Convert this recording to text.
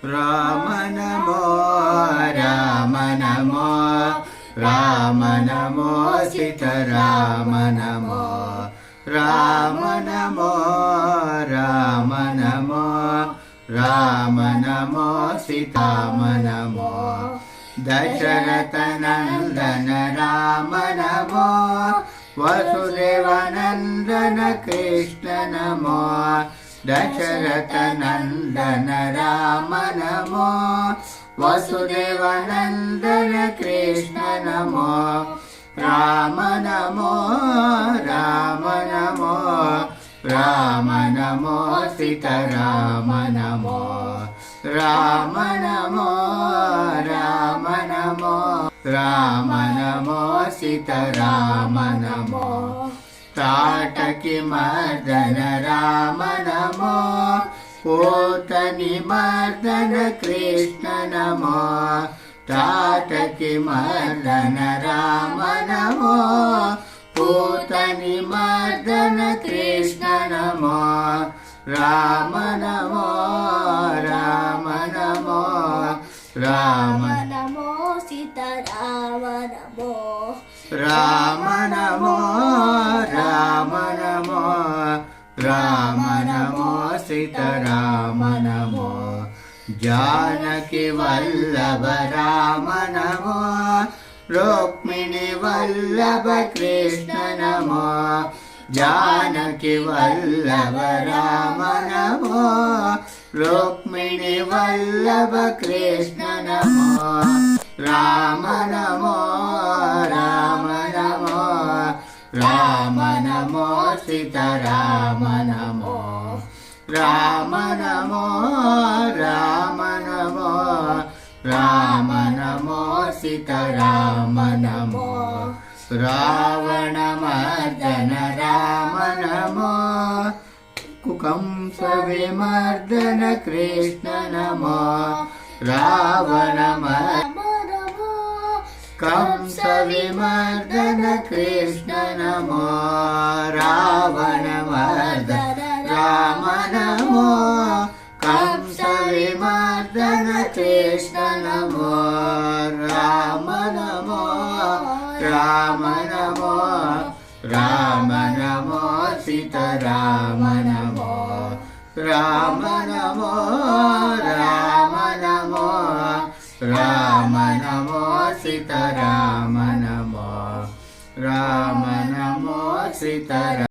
Ram NaMo Ram NaMo Ram NaMo Sitaram NaMo Ram NaMo Ram NaMo Ram NaMo Sitaram NaMo Dasharath Nandan Ram NaMo Vasudeva Nandan Krishna NaMo Dasharath Nandan Ram NaMo Vasudeva Nandan Krishna NaMo Ram NaMo Ram NaMo Ram NaMo Sitaram NaMo Ram NaMo Ram NaMo Ram NaMo Sitaram NaMo ताटकी Mardan Ram NaMo पूतनी Mardan Krishna NaMo ताटकी Mardan Ram NaMo पूतनी Mardan Krishna NaMo Ram NaMo Ram NaMo Ram NaMo Sitaram NaMo Ram NaMo Ram NaMo Ram NaMo Sitaram NaMo Janaki Vallabh Ram NaMo Rukmini Vallabh Krishna NaMo Janaki Vallabh Ram NaMo Rukmini Vallabh Krishna NaMo Ram NaMo Ram NaMo Ram NaMo Sitaram NaMo Ram NaMo Ram NaMo Ram NaMo Sitaram NaMo Ravana Mardan Ram NaMo Kansa विमर्दन Krishna NaMo Ravana Kansa विमर्दन Krishna NaMo Ravana Mardan Ram NaMo Kansa विमर्दन Krishna NaMo Ram NaMo Ram NaMo Ram NaMo Sitaram NaMo Ram NaMo Ram NaMo Ram NaMo Sitaram NaMo Ram NaMo Sitaram.